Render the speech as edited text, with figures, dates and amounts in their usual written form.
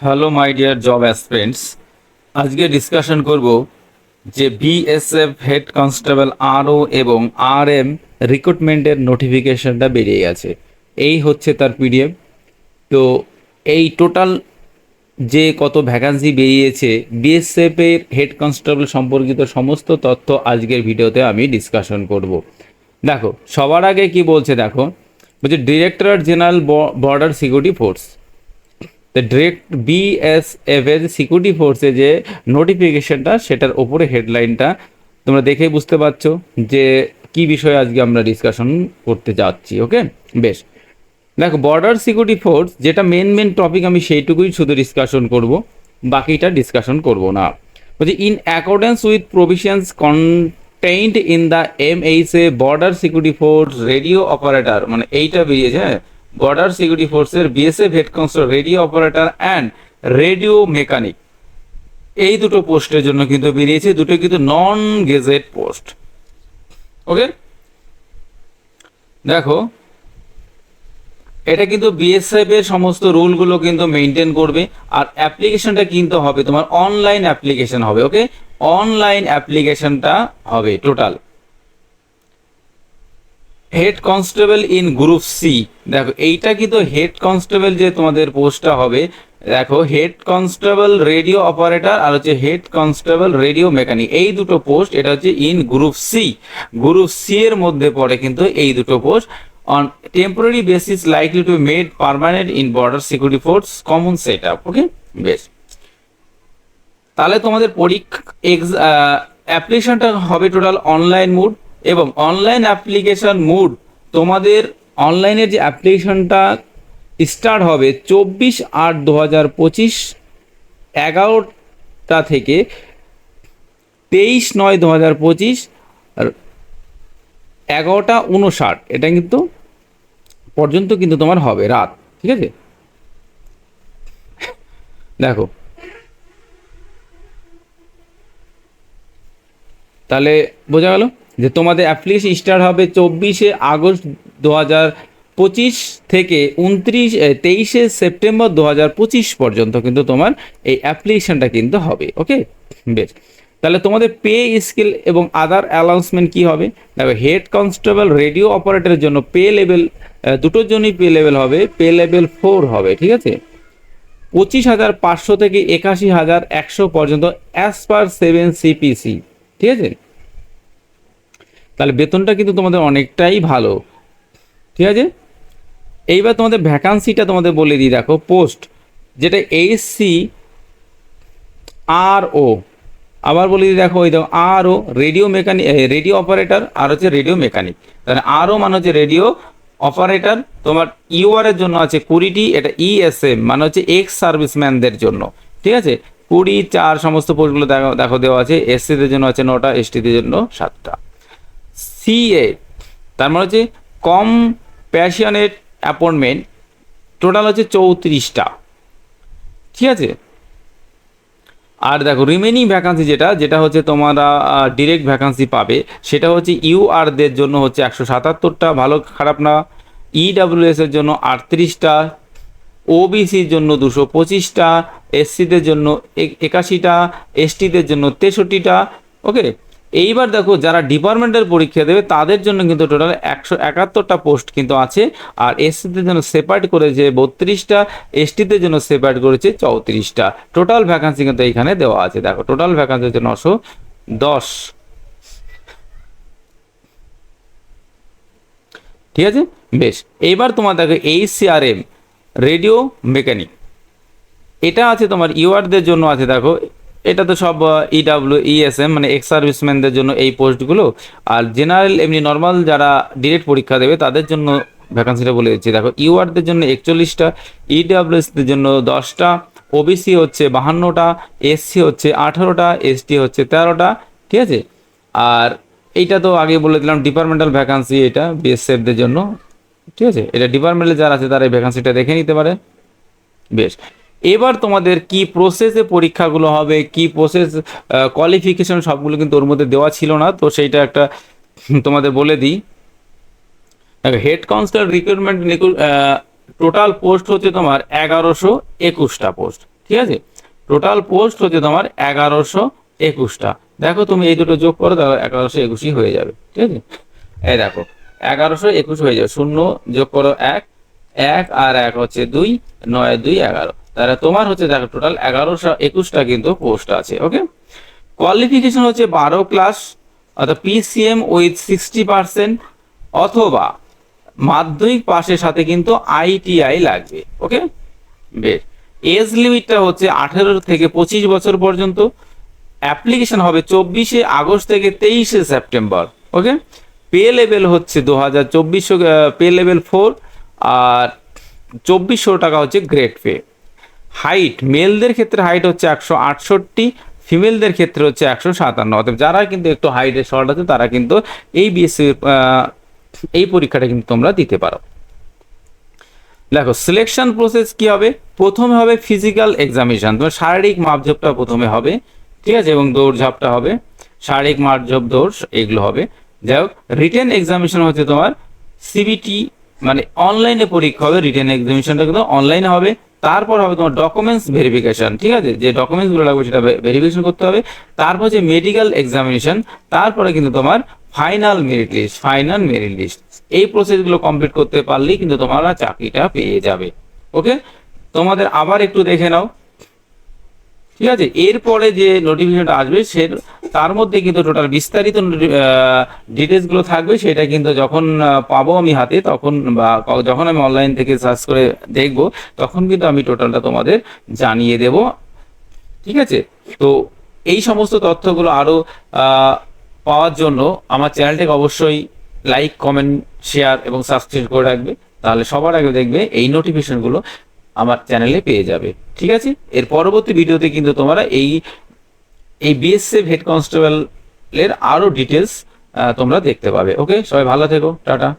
Hello my dear job aspirants, আজকে discussion করব যে বিএসএফ হেড কনস্টেবল আরও এবং আরএম রিক্রুটমেন্টের নোটিফিকেশনটা বেরিয়ে গেছে। এই হচ্ছে তার পিডিএফ। তো এই টোটাল যে কত ভ্যাকান্সি বেরিয়েছে বিএসএফ এর হেড কনস্টেবল সম্পর্কিত সমস্ত তথ্য আজকের ভিডিওতে আমি ডিসকাশন করব। দেখো, সবার আগে কি বলছে, দেখো বলছে directorate general border security force. Direct BSF এর সিকিউরিটি ফোর্সে যে নোটিফিকেশনটা, সেটার ওপরে হেডলাইনটা তোমরা দেখেই বুঝতে পারছো যে কি বিষয়ে আজকে আমরা ডিসকাশন করতে যাচ্ছি। ওকে, বেশ। দেখো, বর্ডার সিকিউরিটি ফোর্স যেটা মেন টপিক, আমি সেইটুকুই শুধু ডিসকাশন করব, বাকিটা ডিসকাশন করব না। বলছি in accordance with provisions contained in the MHA border security force radio operator, মানে এইটা বেরিয়েছে, হ্যাঁ, বর্ডার সিকিউরিটি ফোর্সের BSF head constable radio operator and radio mechanic, এই দুটো পোস্টের জন্য কিন্তু বেরিয়েছে। দুটো কিন্তু নন গেজেট পোস্ট। ওকে, দেখো এটা কিন্তু বিএসএফ এর সমস্ত রুলগুলো কিন্তু মেনটেন করবে। আর অ্যাপ্লিকেশনটা কিন্তু হবে তোমার অনলাইন অ্যাপ্লিকেশন হবে। ওকে, অনলাইন অ্যাপ্লিকেশনটা হবে total. Head constable in group C, দেখো এইটা কিন্তু হেড কনস্টেবল যে তোমাদের পোস্টটা হবে, দেখো হেড কনস্টেবল রেডিও অপারেটর আর হচ্ছে হেড কনস্টেবল রেডিও মেকানিক, এই দুটো পোস্ট এটা হচ্ছে in group C. Group C এর মধ্যে পড়ে কিন্তু এই দুটো post. On temporary basis likely to made permanent in border security force common set up. Okay, বেশ। তাহলে তোমাদের পরীক্ষা অ্যাপ্লিকেশনটা হবে টোটাল অনলাইন মোড, এবং অনলাইন অ্যাপ্লিকেশন মোড তোমাদের অনলাইনের যে অ্যাপ্লিকেশনটা স্টার্ট হবে 24/8/2025 11টা থেকে 23/9/2025 11:59 এটা কিন্তু পর্যন্ত কিন্তু তোমার হবে রাত। ঠিক আছে, দেখো তাহলে বোঝা গেল যে তোমাদের অ্যাপ্লিকেশন স্টার্ট হবে 24 আগস্ট 2025 থেকে 23 সেপ্টেম্বর 2025 পর্যন্ত কিন্তু তোমার এই অ্যাপ্লিকেশনটা কিন্তু হবে। ওকে, বেশ। তাহলে তোমাদের পে স্কেল এবং আদার অ্যানাউন্সমেন্ট কি হবে, দেখো হেড কনস্টেবল রেডিও অপারেটরের জন্য পে লেভেল, দুটোর জন্যই পে লেভেল হবে, পে লেভেল 4 হবে। ঠিক আছে, 25,500 থেকে 81,100 পর্যন্ত অ্যাজ পার 7 CPC। ঠিক আছে, তাহলে বেতনটা কিন্তু তোমাদের অনেকটাই ভালো। ঠিক আছে, এইবার তোমাদের ভ্যাকান্সিটা তোমাদের বলে দিই। দেখো পোস্ট যেটা এইচসি আর ও, আবার বলে দিই, দেখো ওই দেখো আর ও রেডিও মেকানিক, রেডিও অপারেটর আর হচ্ছে রেডিও মেকানিক। তাহলে আর ও মানে হচ্ছে রেডিও অপারেটর, তোমার ইউআর এর জন্য আছে 20টি, এটা ইএসএম মানে হচ্ছে এক্স সার্ভিসম্যানদের জন্য। ঠিক আছে, 20/4 সমস্ত পোস্টগুলো দেখো দেওয়া আছে। এসসিদের জন্য আছে 9টা, এসটিদের জন্য 7টা। সিএ তার মানে হচ্ছে কম্প্যাশনেট অ্যাপয়েন্টমেন্ট, টোটাল হচ্ছে 34টা। ঠিক আছে, আর দেখো রিমেনিং ভ্যাকান্সি যেটা হচ্ছে তোমরা ডিরেক্ট ভ্যাকান্সি পাবে, সেটা হচ্ছে ইউআরদের জন্য হচ্ছে 177টা, ভালো খারাপ না। ইডাব্লিউএস এর জন্য 38টা, ওবিসির জন্য 225টা, এসসিদের জন্য 81টা, এসটিদের জন্য 63টা। ওকে, এইবার দেখো যারা ডিপার্টমেন্টের পরীক্ষা দেবে তাদের জন্য কিন্তু টোটাল 171টা পোস্ট কিন্তু আছে। আর এসসিদের জন্য সেপারেট করেছে 32টা, এসটিদের জন্য সেপারেট করেছে 34টা। টোটাল ভ্যাকান্সি কিন্তু এইখানে দেওয়া আছে। দেখো টোটাল ভ্যাকান্সি হচ্ছে 910। ঠিক আছে, বেশ। এইবার তোমার দেখো এইচসিআরএম রেডিও মেকানিক, এটা আছে তোমার ইউআরদের জন্য আছে। দেখো এটা তো সব ইএসএম মানে এক্স সার্ভিসম্যানদের জন্য এই পোস্টগুলো। আর জেনারেল এমনি নর্মাল যারা ডিরেক্ট পরীক্ষা দেবে তাদের জন্য ভ্যাকান্সিটা বলে দিচ্ছি। দেখো ইউআরদের জন্য 41টা, ইডাব্লিউএসদের জন্য 10টা, ওবিসি হচ্ছে 52টা, এসসি হচ্ছে 18টা, এসটি হচ্ছে 13টা। ঠিক আছে, আর এইটা তো আগে বলে দিলাম ডিপার্টমেন্টাল ভ্যাকান্সি, এটা বিএসএফদের জন্য। ঠিক আছে, এটা ডিপার্টমেন্টে যারা আছে তারা এই ভ্যাকান্সিটা দেখে নিতে পারে। বেশ, এবার তোমাদের কি প্রসেসে পরীক্ষাগুলো হবে, কি প্রসেস, কোয়ালিফিকেশন, সবগুলো কিন্তু ওর মধ্যে দেওয়া ছিল না, তো সেইটা একটা তোমাদের বলে দিই। Head constable recruitment total post হচ্ছে তোমার 1121টা পোস্ট। ঠিক আছে। টোটাল পোস্ট হচ্ছে তোমার 1121টা। দেখো তুমি এই দুটো যোগ করো, দেখো 1121ই হয়ে যাবে। ঠিক আছে, এই দেখো 1121 হয়ে যাবে, শূন্য যোগ করো 1, 1 আর 1 হচ্ছে 2, 9 আর 2 11, তাহলে তোমার হচ্ছে দেখো টোটাল 1121টা কিন্তু পোস্ট আছে। ওকে, কোয়ালিফিকেশন হচ্ছে 12 ক্লাস অর্থাৎ পিসিএম উইথ 60% অথবা মাধ্যমিক পাশের সাথে কিন্তু আইটিআই লাগবে। ওকে, বেশ। এজ লিমিটটা হচ্ছে 18 থেকে 25 বছর পর্যন্ত। অ্যাপ্লিকেশন হবে 24শে আগস্ট থেকে 23শে সেপ্টেম্বর। ওকে, পে লেভেল হচ্ছে 2024 পে লেভেল 4 আর 2400 টাকা হচ্ছে গ্রেড পে। হাইট মেলদের ক্ষেত্রে হাইট হচ্ছে 168, ফিমেলদের ক্ষেত্রে হচ্ছে 157। অর্থাৎ যারা কিন্তু একটু হাইটে শর্ট আছে তারা কিন্তু এই বিএসসি এই পরীক্ষাটা কিন্তু তোমরা দিতে পারো। দেখো সিলেকশন প্রসেস কি হবে, প্রথমে হবে ফিজিক্যাল এক্সামিনেশন, তোমার শারীরিক মাপঝোপটা প্রথমে হবে। ঠিক আছে, এবং দৌড়ঝাঁপটা হবে, শারীরিক মাপঝোপ দৌড় এগুলো হবে। যাই হোক, রিটেন এক্সামিনেশন হচ্ছে তোমার সিবিটি মানে অনলাইনে পরীক্ষা হবে, রিটেন এক্সামিনেশনটা কিন্তু অনলাইনে হবে। তারপর হবে তোমার ডকুমেন্টস ভেরিফিকেশন। ঠিক আছে, যে ডকুমেন্টসগুলো লাগবে সেটা ভেরিফিকেশন করতে হবে। তারপর যে মেডিকেল এক্সামিনেশন, তারপরে কিন্তু তোমার final merit list, final merit list. এই প্রসেসগুলো কমপ্লিট করতে পারলেই কিন্তু তোমরা চাকরিটা পেয়ে যাবে। ওকে, তোমাদের আবার একটু দেখে নাও। ঠিক আছে, এরপরে যে নোটিফিকেশনটা আসবে সে তার মধ্যে কিন্তু টোটাল বিস্তারিত ডিটেলসগুলো থাকবে, সেটা কিন্তু যখন পাবো আমি হাতে তখন বা যখন আমি অনলাইন থেকে সার্চ করে দেখব তখন কিন্তু আমি টোটালটা তোমাদের জানিয়ে দেব। ঠিক আছে, তো এই সমস্ত তথ্যগুলো আরও পাওয়ার জন্য আমার চ্যানেলটাকে অবশ্যই লাইক, কমেন্ট, শেয়ার এবং সাবস্ক্রাইব করে রাখবে, তাহলে সবার আগে দেখবে এই নোটিফিকেশনগুলো আমার চ্যানেলে পেয়ে যাবে। ঠিক আছে, এর পরবর্তী ভিডিওতে কিন্তু তোমরা এই বিএসএফ হেড কনস্টেবলের আরও ডিটেলস তোমরা দেখতে পাবে। ওকে, সবাই ভালো থেকো, টাটা।